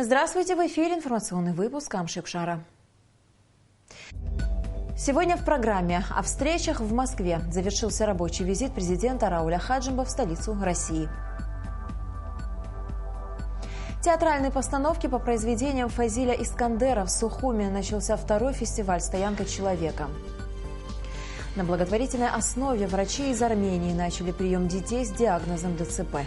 Здравствуйте, в эфире информационный выпуск Амшикшара. Сегодня в программе о встречах в Москве завершился рабочий визит президента Рауля Хаджимба в столицу России. Театральные постановки по произведениям Фазиля Искандера в Сухуме начался второй фестиваль «Стоянка человека». На благотворительной основе врачи из Армении начали прием детей с диагнозом ДЦП.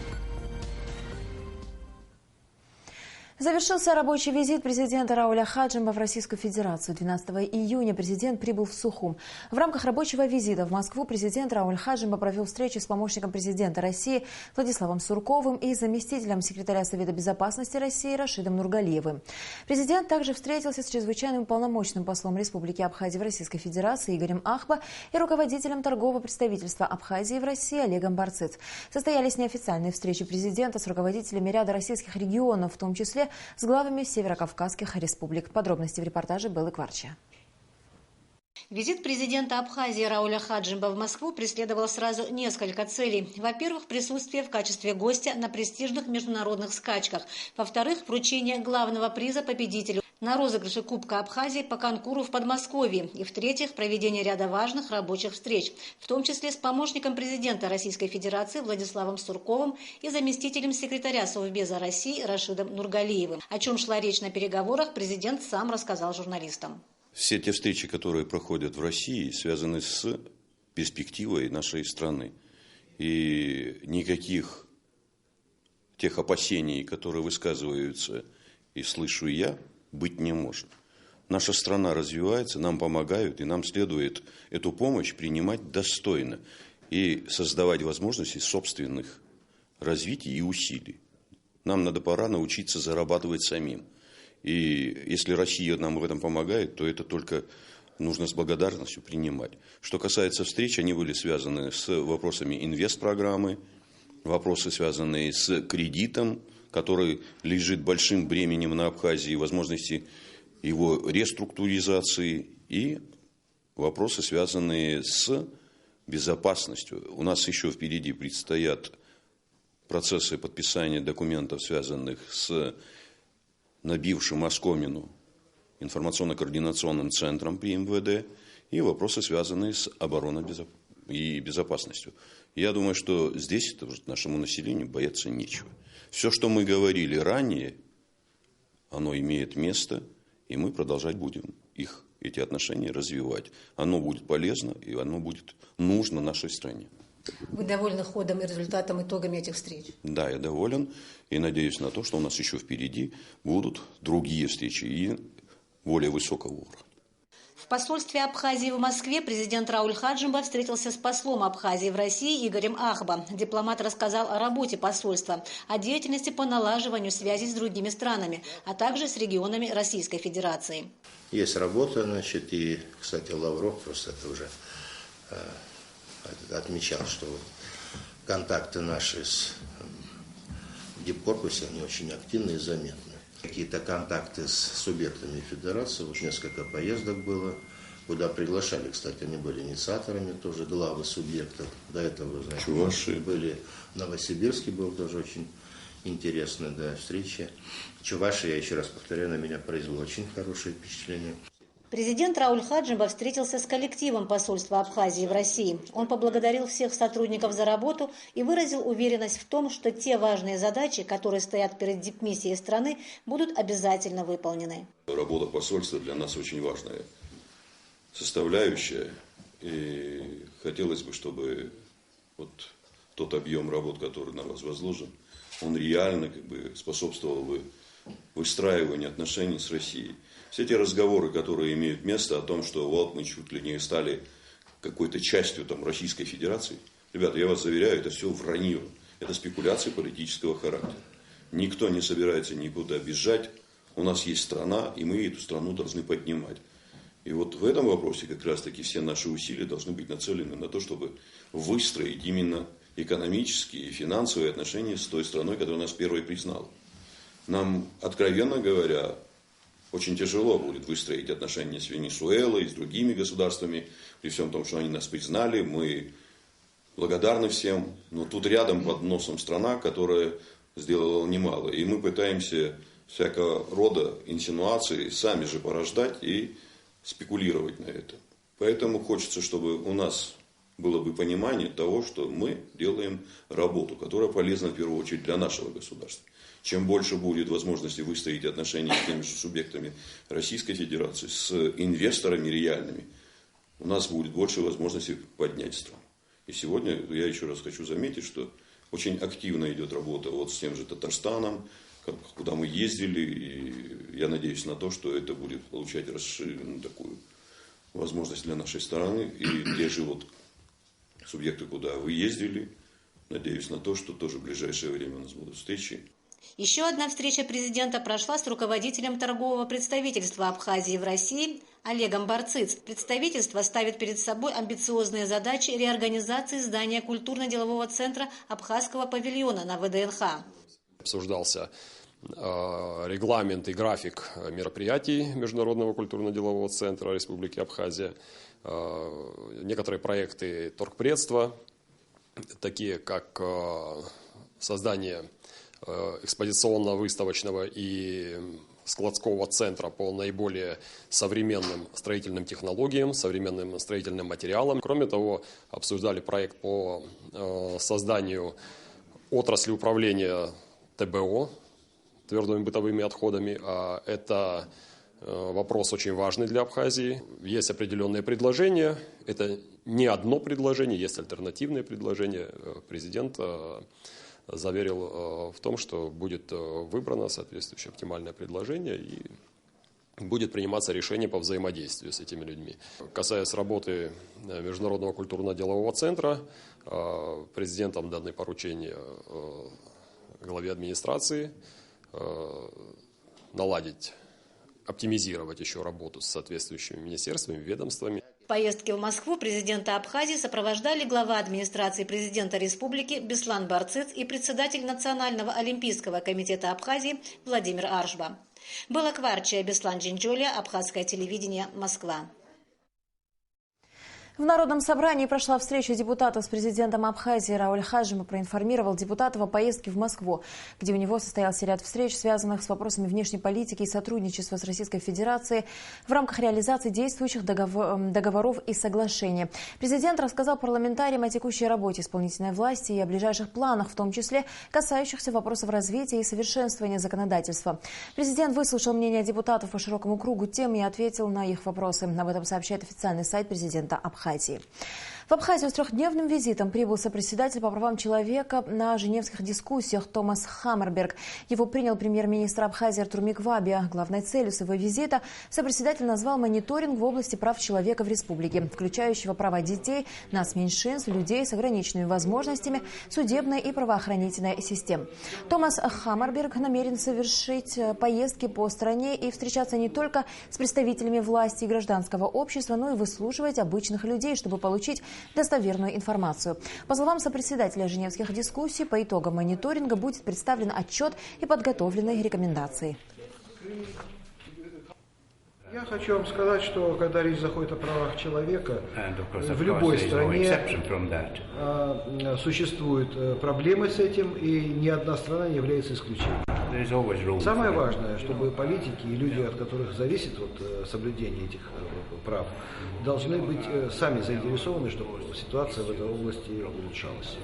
Завершился рабочий визит президента Рауля Хаджимба в Российскую Федерацию. 12 июня президент прибыл в Сухум. В рамках рабочего визита в Москву президент Рауль Хаджимба провел встречу с помощником президента России Владиславом Сурковым и заместителем секретаря Совета безопасности России Рашидом Нургалиевым. Президент также встретился с чрезвычайным полномочным послом Республики Абхазия в Российской Федерации Игорем Ахба и руководителем торгового представительства Абхазии в России Олегом Барцыц. Состоялись неофициальные встречи президента с руководителями ряда российских регионов, в том числе с главами северокавказских республик. Подробности в репортаже Беллы Кварча. Визит президента Абхазии Рауля Хаджимба в Москву преследовал сразу несколько целей. Во-первых, присутствие в качестве гостя на престижных международных скачках. Во-вторых, вручение главного приза победителю на розыгрыше Кубка Абхазии по конкуру в Подмосковье. И в-третьих, проведение ряда важных рабочих встреч, в том числе с помощником президента Российской Федерации Владиславом Сурковым и заместителем секретаря Совбеза России Рашидом Нургалиевым. О чем шла речь на переговорах, президент сам рассказал журналистам. Все те встречи, которые проходят в России, связаны с перспективой нашей страны. И никаких тех опасений, которые высказываются и слышу я, быть не может. Наша страна развивается, нам помогают, и нам следует эту помощь принимать достойно и создавать возможности собственных развитий и усилий. Нам пора научиться зарабатывать самим. И если Россия нам в этом помогает, то это только нужно с благодарностью принимать. Что касается встреч, они были связаны с вопросами инвестпрограммы, вопросы, связанные с кредитом, который лежит большим бременем на Абхазии, возможности его реструктуризации, и вопросы, связанные с безопасностью. У нас еще впереди предстоят процессы подписания документов, связанных с набившим оскомину информационно-координационным центром при МВД, и вопросы, связанные с обороной и безопасностью. Я думаю, что здесь нашему населению бояться нечего. Все, что мы говорили ранее, оно имеет место, и мы продолжать будем эти отношения развивать. Оно будет полезно, и оно будет нужно нашей стране. Вы довольны ходом и результатом, итогами этих встреч? Да, я доволен и надеюсь на то, что у нас еще впереди будут другие встречи и более высокого уровня. В посольстве Абхазии в Москве президент Рауль Хаджимба встретился с послом Абхазии в России Игорем Ахба. Дипломат рассказал о работе посольства, о деятельности по налаживанию связей с другими странами, а также с регионами Российской Федерации. Есть работа, и, кстати, Лавров просто это уже отмечал, что контакты наши с дипкорпусом, они очень активны и заметны. Какие-то контакты с субъектами федерации, несколько поездок было, куда приглашали, кстати, они были инициаторами, тоже главы субъектов. До этого, знаете, были в Новосибирске, был тоже очень интересная встреча. Чувашия, я еще раз повторяю, на меня произвело очень хорошее впечатление. Президент Рауль Хаджимба встретился с коллективом посольства Абхазии в России. Он поблагодарил всех сотрудников за работу и выразил уверенность в том, что те важные задачи, которые стоят перед дипмиссией страны, будут обязательно выполнены. Работа посольства для нас очень важная составляющая. И хотелось бы, чтобы тот объем работ, который на вас возложен, он реально способствовал бы выстраиванию отношений с Россией. Все те разговоры, которые имеют место о том, что мы чуть ли не стали какой-то частью Российской Федерации. Ребята, я вас заверяю, это все вранье. Это спекуляции политического характера. Никто не собирается никуда бежать. У нас есть страна, и мы эту страну должны поднимать. И в этом вопросе как раз-таки все наши усилия должны быть нацелены на то, чтобы выстроить именно экономические и финансовые отношения с той страной, которая нас первой признала. Нам, откровенно говоря, очень тяжело будет выстроить отношения с Венесуэлой, с другими государствами, при всем том, что они нас признали, мы благодарны всем, но тут рядом под носом страна, которая сделала немало. И мы пытаемся всякого рода инсинуации сами же порождать и спекулировать на это. Поэтому хочется, чтобы у нас было бы понимание того, что мы делаем работу, которая полезна в первую очередь для нашего государства. Чем больше будет возможности выстроить отношения с теми же субъектами Российской Федерации, с инвесторами реальными, у нас будет больше возможностей поднять страну. И сегодня я еще раз хочу заметить, что очень активно идет работа вот с тем же Татарстаном, куда мы ездили, и я надеюсь на то, что это будет получать расширенную такую возможность для нашей стороны. И те же вот субъекты, куда вы ездили, надеюсь на то, что тоже в ближайшее время у нас будут встречи. Еще одна встреча президента прошла с руководителем торгового представительства Абхазии в России Олегом Барциц. Представительство ставит перед собой амбициозные задачи реорганизации здания культурно-делового центра Абхазского павильона на ВДНХ. Обсуждался регламент и график мероприятий Международного культурно-делового центра Республики Абхазия, некоторые проекты торгпредства, такие как создание экспозиционно-выставочного и складского центра по наиболее современным строительным технологиям, современным строительным материалам. Кроме того, обсуждали проект по созданию отрасли управления ТБО, твердыми бытовыми отходами. Это вопрос очень важный для Абхазии. Есть определенные предложения. Это не одно предложение, есть альтернативные предложения. Президент заверил в том, что будет выбрано соответствующее оптимальное предложение и будет приниматься решение по взаимодействию с этими людьми. Касаясь работы Международного культурно-делового центра, президентом даны поручения главе администрации наладить, оптимизировать еще работу с соответствующими министерствами, ведомствами. В поездке в Москву президента Абхазии сопровождали глава администрации президента республики Беслан Барциц и председатель Национального олимпийского комитета Абхазии Владимир Аршба. Была Кварчия, Беслан Джинджоля, Абхазское телевидение, Москва. В Народном собрании прошла встреча депутатов с президентом Абхазии. Рауль Хаджимбов проинформировал депутатов о поездке в Москву, где у него состоялся ряд встреч, связанных с вопросами внешней политики и сотрудничества с Российской Федерацией в рамках реализации действующих договоров и соглашений. Президент рассказал парламентариям о текущей работе исполнительной власти и о ближайших планах, в том числе касающихся вопросов развития и совершенствования законодательства. Президент выслушал мнения депутатов по широкому кругу тем и ответил на их вопросы. Об этом сообщает официальный сайт президента Абхазии. В Абхазию с трехдневным визитом прибыл сопредседатель по правам человека на женевских дискуссиях Томас Хаммерберг. Его принял премьер-министр Абхазии Артур Микваби. Главной целью своего визита сопредседатель назвал мониторинг в области прав человека в республике, включающего права детей, нацменьшинств, людей с ограниченными возможностями, судебной и правоохранительной систем. Томас Хаммерберг намерен совершить поездки по стране и встречаться не только с представителями власти и гражданского общества, но и выслушивать обычных людей, чтобы получить достоверную информацию. По словам сопредседателя женевских дискуссий, по итогам мониторинга будет представлен отчет и подготовлены рекомендации. Я хочу вам сказать, что когда речь заходит о правах человека, в любой стране существуют проблемы с этим, и ни одна страна не является исключением. Самое важное, чтобы политики и люди, от которых зависит соблюдение этих прав, должны быть сами заинтересованы, чтобы ситуация в этой области улучшалась.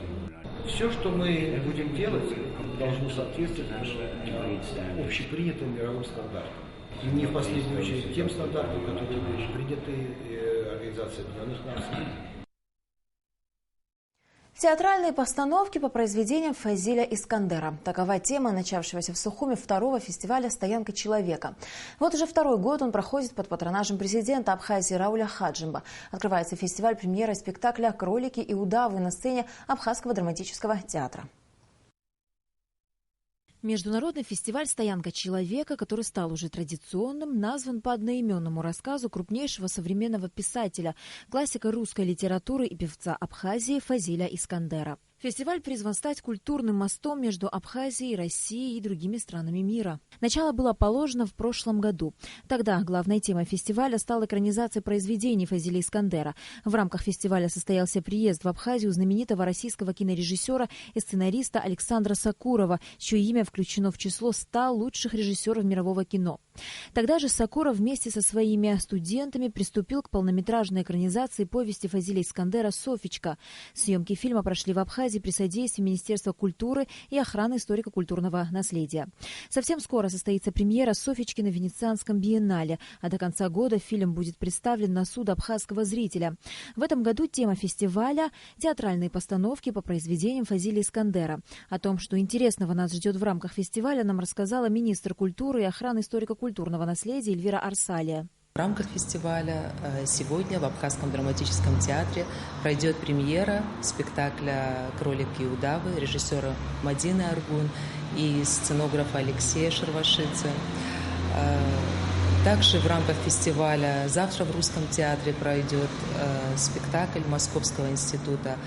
Все, что мы будем делать, должно соответствовать общепринятым мировым стандартам. И не в последнюю очередь тем стандартам, которые приняты Организацией Объединенных Наций. Театральные постановки по произведениям Фазиля Искандера. Такова тема начавшегося в Сухуми второго фестиваля «Стоянка человека». Вот уже второй год он проходит под патронажем президента Абхазии Рауля Хаджимба. Открывается фестиваль премьерой спектакля «Кролики и удавы» на сцене Абхазского драматического театра. Международный фестиваль «Стоянка человека», который стал уже традиционным, назван по одноименному рассказу крупнейшего современного писателя, классика русской литературы и певца Абхазии Фазиля Искандера. Фестиваль призван стать культурным мостом между Абхазией, Россией и другими странами мира. Начало было положено в прошлом году. Тогда главной темой фестиваля стала экранизация произведений Фазиля Искандера. В рамках фестиваля состоялся приезд в Абхазию знаменитого российского кинорежиссера и сценариста Александра Сокурова, чье имя включено в число 100 лучших режиссеров мирового кино. Тогда же Сокуров вместе со своими студентами приступил к полнометражной экранизации повести Фазиля Искандера «Софичка». Съемки фильма прошли в Абхазии при содействии Министерства культуры и охраны историко-культурного наследия. Совсем скоро состоится премьера «Софички» на Венецианском биеннале, а до конца года фильм будет представлен на суд абхазского зрителя. В этом году тема фестиваля – театральные постановки по произведениям Фазиля Искандера. О том, что интересного нас ждет в рамках фестиваля, нам рассказала министр культуры и охраны историко-культурного наследия Эльвира Арсалия. В рамках фестиваля сегодня в Абхазском драматическом театре пройдет премьера спектакля «Кролики и удавы» режиссера Мадины Аргун и сценографа Алексея Шервашидзе. Также в рамках фестиваля завтра в Русском театре пройдет спектакль Московского института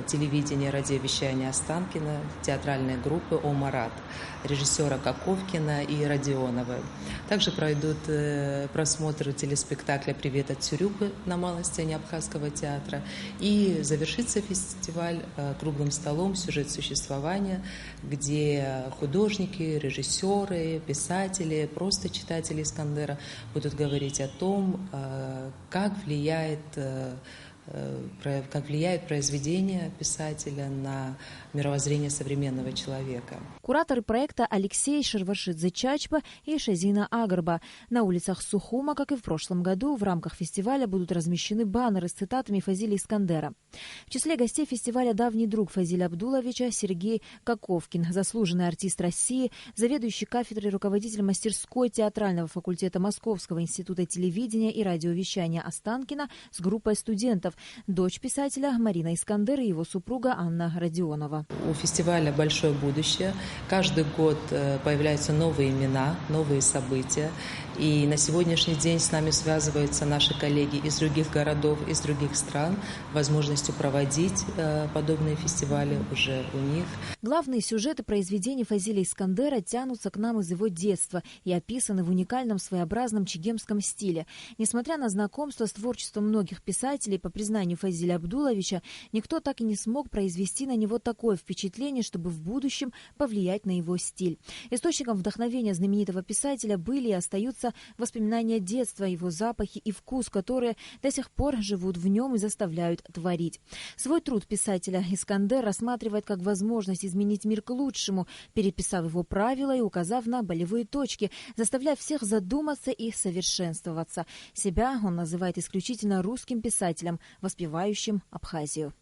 телевидения и радиовещания Останкина, театральной группы «О Марат», режиссера Коковкина и Родионовой. Также пройдут просмотры телеспектакля «Привет от Цюрюпы» на малой сцене Абхазского театра. И завершится фестиваль круглым столом «Сюжет существования», где художники, режиссеры, писатели, просто читатели Искандера будут говорить о том, как влияет произведение писателя на мировоззрение современного человека. Кураторы проекта Алексей Шервашидзе-Чачпа и Шазина Агарба. На улицах Сухума, как и в прошлом году, в рамках фестиваля будут размещены баннеры с цитатами Фазиля Искандера. В числе гостей фестиваля давний друг Фазиля Абдуловича Сергей Коковкин, заслуженный артист России, заведующий кафедрой, руководитель мастерской театрального факультета Московского института телевидения и радиовещания Останкина с группой студентов, дочь писателя Марина Искандер и его супруга Анна Родионова. У фестиваля большое будущее. Каждый год появляются новые имена, новые события. И на сегодняшний день с нами связываются наши коллеги из других городов, из других стран, возможностью проводить подобные фестивали уже у них. Главные сюжеты произведений Фазиля Искандера тянутся к нам из его детства и описаны в уникальном своеобразном чегемском стиле. Несмотря на знакомство с творчеством многих писателей, по признанию Фазиля Абдуловича, никто так и не смог произвести на него такое впечатление, чтобы в будущем повлиять на его стиль. Источником вдохновения знаменитого писателя были и остаются воспоминания детства, его запахи и вкус, которые до сих пор живут в нем и заставляют творить. Свой труд писателя Искандер рассматривает как возможность изменить мир к лучшему, переписав его правила и указав на болевые точки, заставляя всех задуматься и совершенствоваться. Себя он называет исключительно русским писателем, воспевающим Абхазию.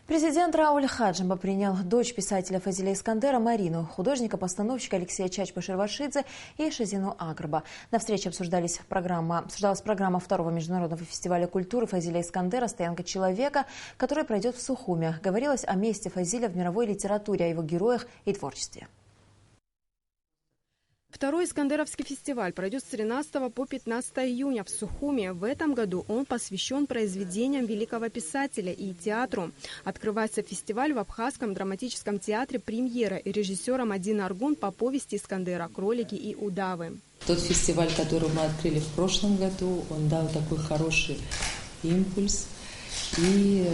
Президент Рауль Хаджимба принял дочь писателя Фазиля Искандера Марину, художника-постановщика Алексея Чачпа-Шервашидзе и Шазину Агарба. На встрече обсуждалась программа второго международного фестиваля культуры Фазиля Искандера «Стоянка человека», который пройдет в Сухуме. Говорилось о месте Фазиля в мировой литературе, о его героях и творчестве. Второй Искандеровский фестиваль пройдет с 13 по 15 июня в Сухуме. В этом году он посвящен произведениям великого писателя и театру. Открывается фестиваль в Абхазском драматическом театре премьера режиссера Мадины Аргун по повести Искандера «Кролики и удавы». Тот фестиваль, который мы открыли в прошлом году, он дал такой хороший импульс. И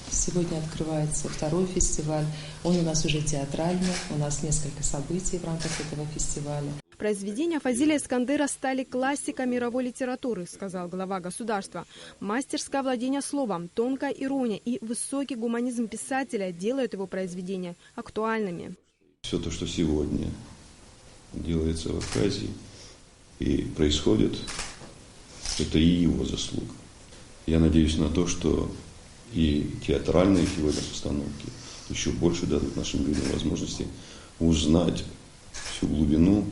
сегодня открывается второй фестиваль. Он у нас уже театральный, у нас несколько событий в рамках этого фестиваля. Произведения Фазиля Искандера стали классикой мировой литературы, сказал глава государства. Мастерское владение словом, тонкая ирония и высокий гуманизм писателя делают его произведения актуальными. Все то, что сегодня делается в Абхазии и происходит, это и его заслуга. Я надеюсь на то, что и театральные сегодня постановки еще больше дадут нашим людям возможности узнать всю глубину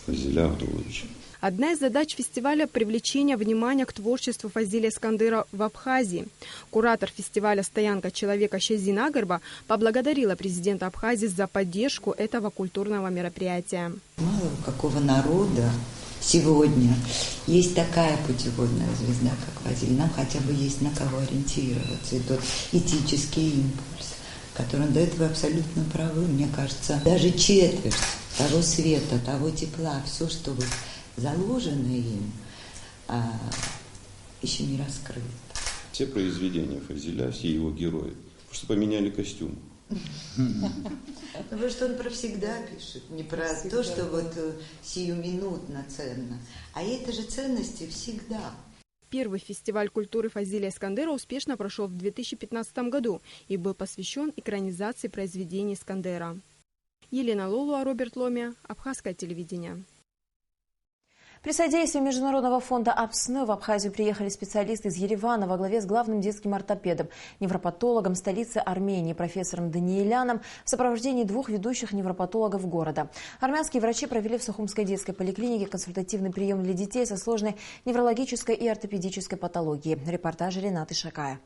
Фазиля Абдуловича. Одна из задач фестиваля – привлечение внимания к творчеству Фазиля Искандера в Абхазии. Куратор фестиваля «Стоянка человека» Шазина Агарба поблагодарила президента Абхазии за поддержку этого культурного мероприятия. Мало у какого народа сегодня есть такая путеводная звезда, как Вазиль, нам хотя бы есть на кого ориентироваться. И тот этический импульс, который он дает, вы абсолютно правы. Мне кажется, даже четверть того света, того тепла, все, что вот заложено им, еще не раскрыто. Все произведения Фазиля, все его герои, просто поменяли костюм. Потому что он про всегда пишет, не про то, что вот сиюминутно ценно, а это же ценности всегда. Первый фестиваль культуры Фазиля Искандера успешно прошел в 2015 году и был посвящен экранизации произведений Искандера. Елена Лолуа, Роберт Ломия, Абхазское телевидение. При содействии Международного фонда АПСН в Абхазию приехали специалисты из Еревана во главе с главным детским ортопедом, невропатологом столицы Армении, профессором Даниэляном в сопровождении 2 ведущих невропатологов города. Армянские врачи провели в Сухумской детской поликлинике консультативный прием для детей со сложной неврологической и ортопедической патологией. Репортаж Ренаты Шакая.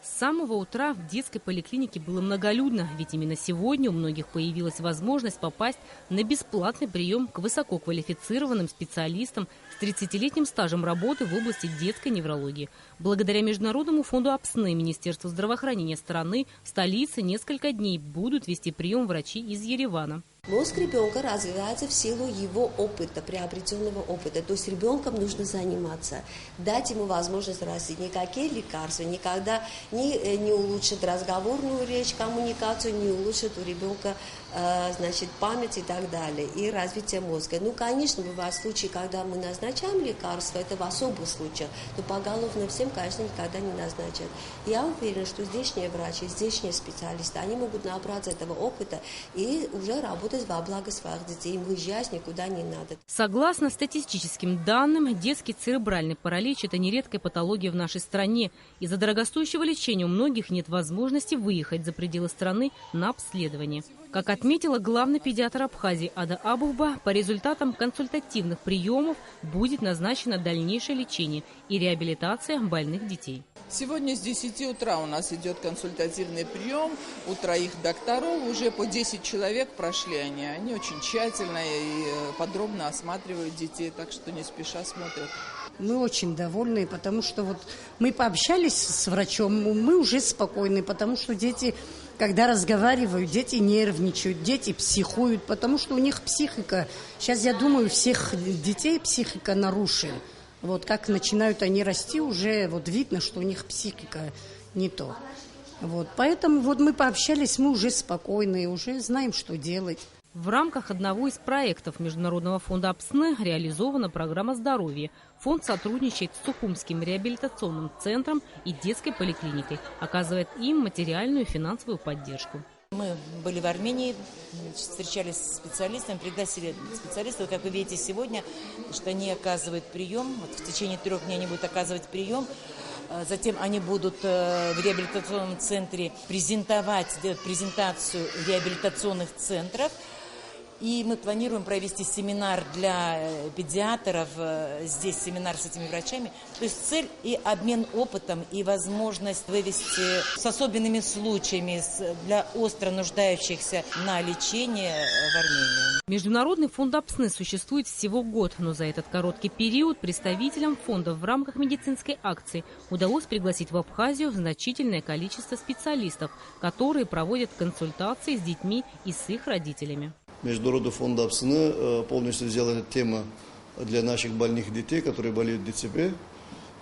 С самого утра в детской поликлинике было многолюдно, ведь именно сегодня у многих появилась возможность попасть на бесплатный прием к высококвалифицированным специалистам с 30-летним стажем работы в области детской неврологии. Благодаря Международному фонду АПСН и Министерству здравоохранения страны в столице несколько дней будут вести прием врачи из Еревана. Мозг ребенка развивается в силу его опыта, приобретенного опыта. То есть ребенком нужно заниматься, дать ему возможность расти. Никакие лекарства никогда не улучшат разговорную речь, коммуникацию, не улучшат у ребенка память и так далее, и развитие мозга. Ну, конечно, бывают случаи, когда мы назначаем лекарства, это в особых случаях, но поголовно всем, конечно, никогда не назначат. Я уверена, что здешние врачи, здешние специалисты, они могут набраться этого опыта и уже работать во благо своих детей, им выезжать никуда не надо. Согласно статистическим данным, детский церебральный паралич – это нередкая патология в нашей стране. Из-за дорогостоящего лечения у многих нет возможности выехать за пределы страны на обследование. Как отметила главный педиатр Абхазии Ада Абухба, по результатам консультативных приемов будет назначено дальнейшее лечение и реабилитация больных детей. Сегодня с 10 утра у нас идет консультативный прием. У 3 докторов уже по 10 человек прошли они. Они очень тщательно и подробно осматривают детей, так что не спеша смотрят. Мы очень довольны, потому что вот мы пообщались с врачом, мы уже спокойны, потому что дети, когда разговаривают, дети нервничают, дети психуют, потому что у них психика, сейчас я думаю, у всех детей психика нарушена. Вот как начинают они расти, уже вот видно, что у них психика не то. Вот, поэтому вот мы пообщались, мы уже спокойны, уже знаем, что делать. В рамках одного из проектов Международного фонда АПСН реализована программа здоровья. Фонд сотрудничает с Сухумским реабилитационным центром и детской поликлиникой, оказывает им материальную и финансовую поддержку. Мы были в Армении, встречались с специалистами, пригласили специалистов. Как вы видите сегодня, что они оказывают прием. Вот в течение 3 дней они будут оказывать прием. Затем они будут в реабилитационном центре делать презентацию реабилитационных центров. И мы планируем провести семинар для педиатров, здесь семинар с этими врачами. То есть цель и обмен опытом, и возможность вывести с особенными случаями для остро нуждающихся на лечение в Армению. Международный фонд АПСН существует всего год, но за этот короткий период представителям фонда в рамках медицинской акции удалось пригласить в Абхазию значительное количество специалистов, которые проводят консультации с детьми и с их родителями. Международный фонд АПСН полностью взял эту тему для наших больных детей, которые болеют ДЦП.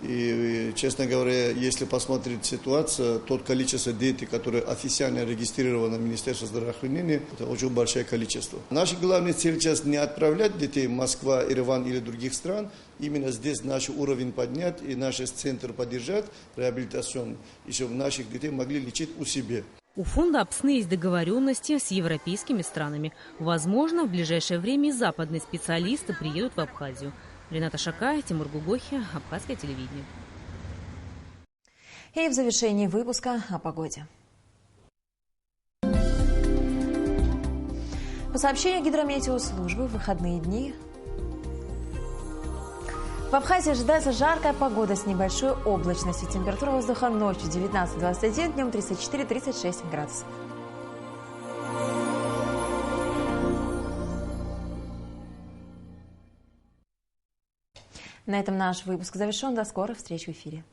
И, честно говоря, если посмотреть ситуацию, тот количество детей, которые официально регистрированы в Министерстве здравоохранения, это очень большое количество. Наша главная цель сейчас не отправлять детей в Москву, Ереван или других стран. Именно здесь наш уровень поднять и наш центр поддержать реабилитацию, и чтобы наших детей могли лечить у себя. У фонда АПСН есть договоренности с европейскими странами. Возможно, в ближайшее время и западные специалисты приедут в Абхазию. Рената Шакая, Тимур Гугохи, Абхазское телевидение. И в завершении выпуска о погоде. По сообщению гидрометеослужбы, в выходные дни в Абхазии ожидается жаркая погода с небольшой облачностью. Температура воздуха ночью 19-21, днем 34-36 градусов. На этом наш выпуск завершен. До скорых встреч в эфире.